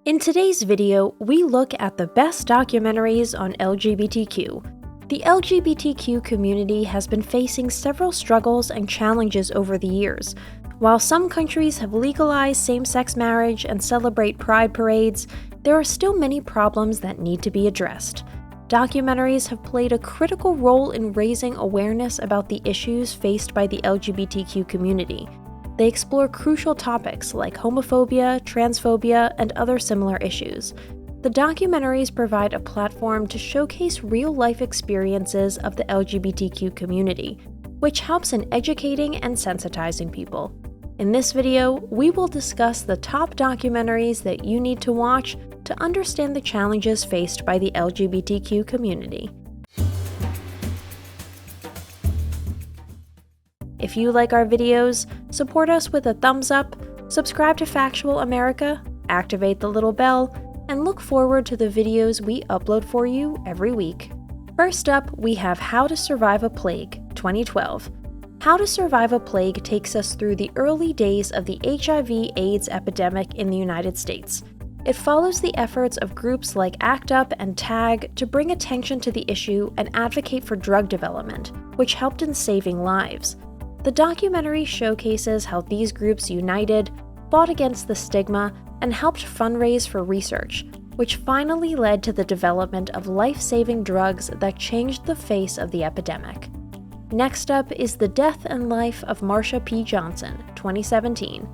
In today's video, we look at the best documentaries on LGBTQ. The LGBTQ community has been facing several struggles and challenges over the years. While some countries have legalized same-sex marriage and celebrate pride parades, there are still many problems that need to be addressed. Documentaries have played a critical role in raising awareness about the issues faced by the LGBTQ community. They explore crucial topics like homophobia, transphobia, and other similar issues. The documentaries provide a platform to showcase real-life experiences of the LGBTQ community, which helps in educating and sensitizing people. In this video, we will discuss the top documentaries that you need to watch to understand the challenges faced by the LGBTQ community. If you like our videos, support us with a thumbs up, subscribe to Factual America, activate the little bell, and look forward to the videos we upload for you every week. First up, we have How to Survive a Plague, 2012. How to Survive a Plague takes us through the early days of the HIV/AIDS epidemic in the United States. It follows the efforts of groups like ACT UP and TAG to bring attention to the issue and advocate for drug development, which helped in saving lives. The documentary showcases how these groups united, fought against the stigma, and helped fundraise for research, which finally led to the development of life-saving drugs that changed the face of the epidemic. Next up is The Death and Life of Marsha P. Johnson, 2017.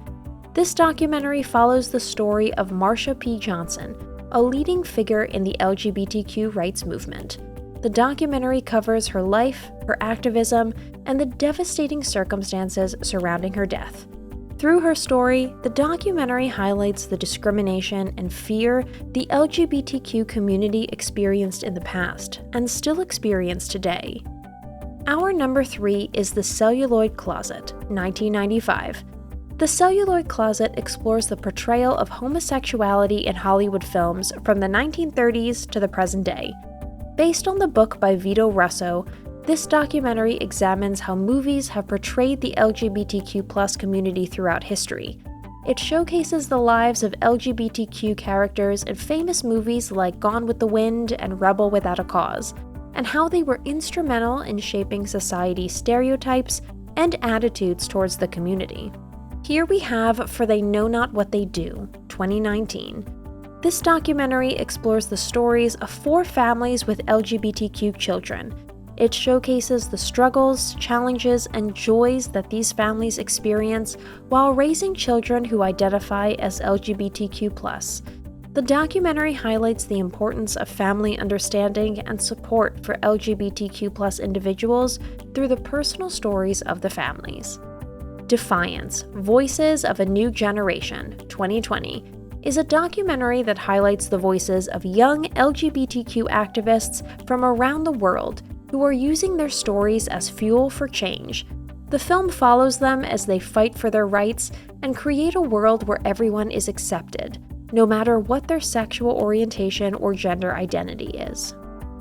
This documentary follows the story of Marsha P. Johnson, a leading figure in the LGBTQ rights movement. The documentary covers her life, her activism, and the devastating circumstances surrounding her death. Through her story, the documentary highlights the discrimination and fear the LGBTQ community experienced in the past and still experience today. Our number 3 is The Celluloid Closet, 1995. The Celluloid Closet explores the portrayal of homosexuality in Hollywood films from the 1930s to the present day. Based on the book by Vito Russo, this documentary examines how movies have portrayed the LGBTQ+ community throughout history. It showcases the lives of LGBTQ characters in famous movies like Gone with the Wind and Rebel Without a Cause, and how they were instrumental in shaping society's stereotypes and attitudes towards the community. Here we have For They Know Not What They Do, 2019. This documentary explores the stories of 4 families with LGBTQ children. It showcases the struggles, challenges, and joys that these families experience while raising children who identify as LGBTQ+. The documentary highlights the importance of family understanding and support for LGBTQ+ individuals through the personal stories of the families. Defiance: Voices of a New Generation, 2020. Is a documentary that highlights the voices of young LGBTQ activists from around the world who are using their stories as fuel for change. The film follows them as they fight for their rights and create a world where everyone is accepted, no matter what their sexual orientation or gender identity is.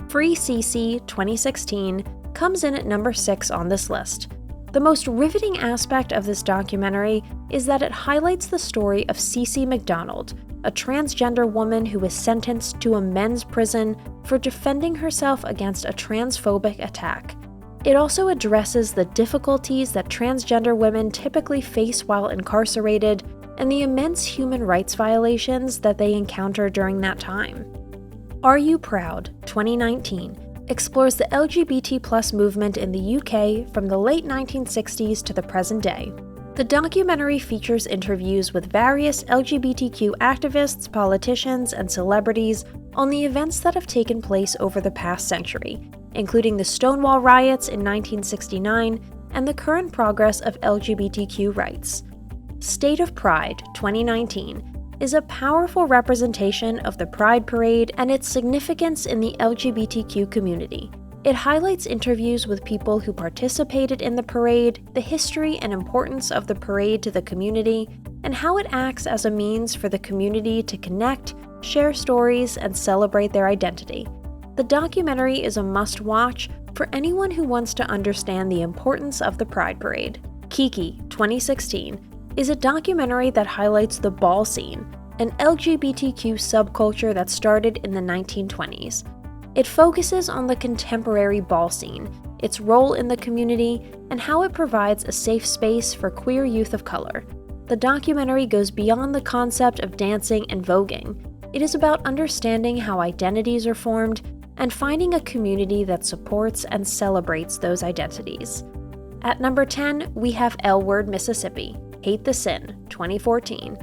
Free CC, 2016, comes in at number 6 on this list. The most riveting aspect of this documentary is that it highlights the story of Cece McDonald, a transgender woman who was sentenced to a men's prison for defending herself against a transphobic attack. It also addresses the difficulties that transgender women typically face while incarcerated and the immense human rights violations that they encounter during that time. Are You Proud, 2019, explores the LGBT+ movement in the UK from the late 1960s to the present day. The documentary features interviews with various LGBTQ activists, politicians, and celebrities on the events that have taken place over the past century, including the Stonewall riots in 1969 and the current progress of LGBTQ rights. State of Pride, 2019, is a powerful representation of the Pride Parade and its significance in the LGBTQ community. It highlights interviews with people who participated in the parade, the history and importance of the parade to the community, and how it acts as a means for the community to connect, share stories, and celebrate their identity. The documentary is a must-watch for anyone who wants to understand the importance of the Pride Parade. Kiki, 2016, is a documentary that highlights the ball scene, an LGBTQ subculture that started in the 1920s. It focuses on the contemporary ball scene, its role in the community, and how it provides a safe space for queer youth of color. The documentary goes beyond the concept of dancing and voguing. It is about understanding how identities are formed and finding a community that supports and celebrates those identities. At number 10, we have L Word, Mississippi, Hate the Sin, 2014.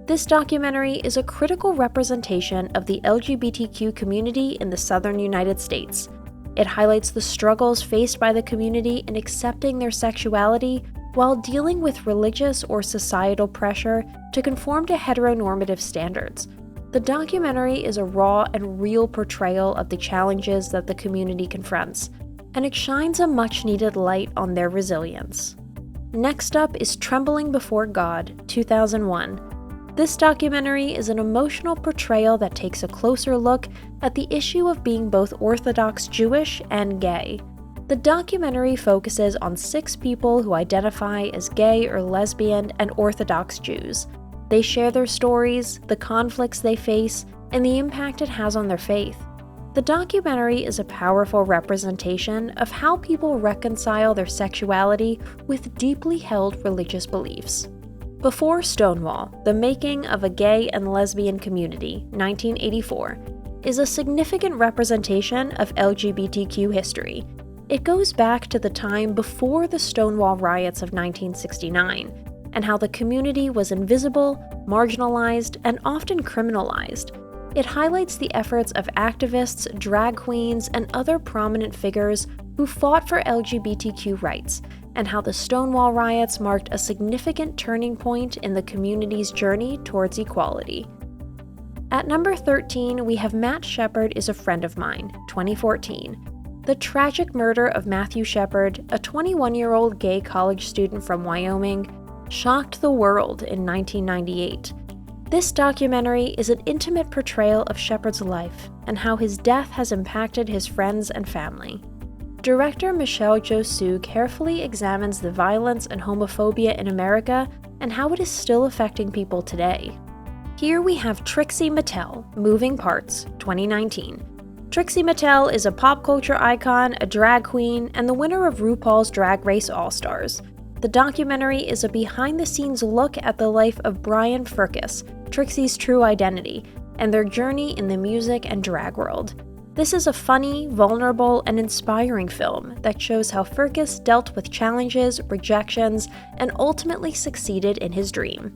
This documentary is a critical representation of the LGBTQ community in the southern United States. It highlights the struggles faced by the community in accepting their sexuality while dealing with religious or societal pressure to conform to heteronormative standards. The documentary is a raw and real portrayal of the challenges that the community confronts, and it shines a much-needed light on their resilience. Next up is Trembling Before God, 2001. This documentary is an emotional portrayal that takes a closer look at the issue of being both Orthodox Jewish and gay. The documentary focuses on 6 people who identify as gay or lesbian and Orthodox Jews. They share their stories, the conflicts they face, and the impact it has on their faith. The documentary is a powerful representation of how people reconcile their sexuality with deeply held religious beliefs. Before Stonewall, The Making of a Gay and Lesbian Community, 1984, is a significant representation of LGBTQ history. It goes back to the time before the Stonewall riots of 1969, and how the community was invisible, marginalized, and often criminalized. It highlights the efforts of activists, drag queens, and other prominent figures who fought for LGBTQ rights, and how the Stonewall riots marked a significant turning point in the community's journey towards equality. At number 13, we have Matt Shepard is a Friend of Mine, 2014. The tragic murder of Matthew Shepard, a 21-year-old gay college student from Wyoming, shocked the world in 1998. This documentary is an intimate portrayal of Shepard's life and how his death has impacted his friends and family. Director Michelle Josu carefully examines the violence and homophobia in America and how it is still affecting people today. Here we have Trixie Mattel, Moving Parts, 2019. Trixie Mattel is a pop culture icon, a drag queen, and the winner of RuPaul's Drag Race All-Stars. The documentary is a behind-the-scenes look at the life of Brian Furcus, Trixie's true identity, and their journey in the music and drag world. This is a funny, vulnerable, and inspiring film that shows how Furcus dealt with challenges, rejections, and ultimately succeeded in his dream.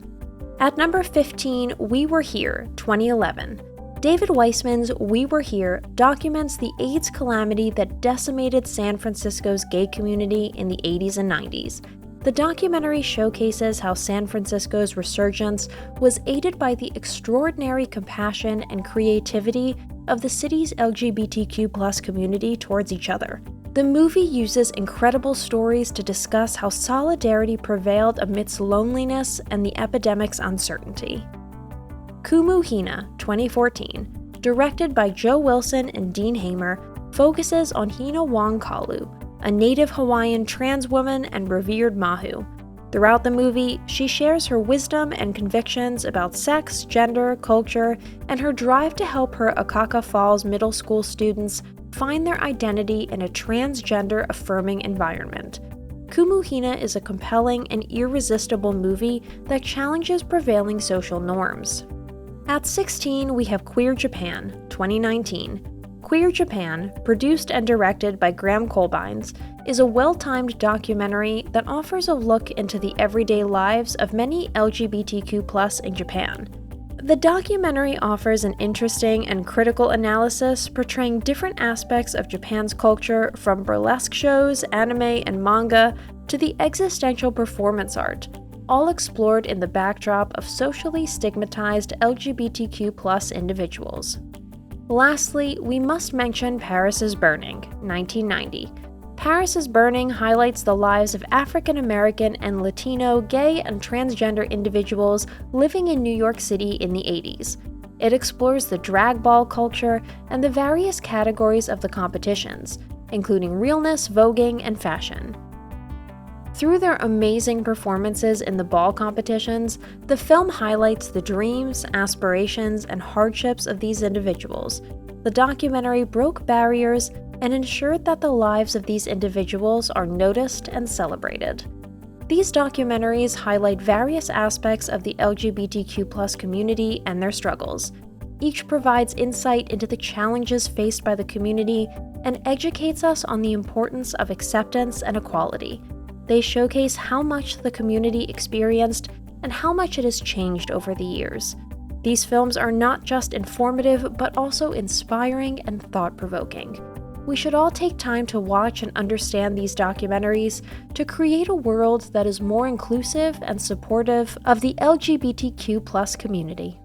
At number 15, We Were Here, 2011. David Weissman's We Were Here documents the AIDS calamity that decimated San Francisco's gay community in the 80s and 90s. The documentary showcases how San Francisco's resurgence was aided by the extraordinary compassion and creativity of the city's LGBTQ+ community towards each other. The movie uses incredible stories to discuss how solidarity prevailed amidst loneliness and the epidemic's uncertainty. Kumu Hina, 2014, directed by Joe Wilson and Dean Hamer, focuses on Hina Wong-Kalu, a native Hawaiian trans woman and revered Mahu. Throughout the movie, she shares her wisdom and convictions about sex, gender, culture, and her drive to help her Akaka Falls middle school students find their identity in a transgender affirming environment. Kumu Hina is a compelling and irresistible movie that challenges prevailing social norms. At 16, we have Queer Japan, 2019. Queer Japan, produced and directed by Graham Colbines, is a well-timed documentary that offers a look into the everyday lives of many LGBTQ+ in Japan. The documentary offers an interesting and critical analysis portraying different aspects of Japan's culture, from burlesque shows, anime, and manga, to the existential performance art, all explored in the backdrop of socially stigmatized LGBTQ+ individuals. Lastly, we must mention Paris is Burning, 1990. Paris is Burning highlights the lives of African American and Latino gay and transgender individuals living in New York City in the 80s. It explores the drag ball culture and the various categories of the competitions, including realness, voguing, and fashion. Through their amazing performances in the ball competitions, the film highlights the dreams, aspirations, and hardships of these individuals. The documentary broke barriers and ensured that the lives of these individuals are noticed and celebrated. These documentaries highlight various aspects of the LGBTQ+ community and their struggles. Each provides insight into the challenges faced by the community and educates us on the importance of acceptance and equality. They showcase how much the community experienced and how much it has changed over the years. These films are not just informative, but also inspiring and thought-provoking. We should all take time to watch and understand these documentaries to create a world that is more inclusive and supportive of the LGBTQ+ community.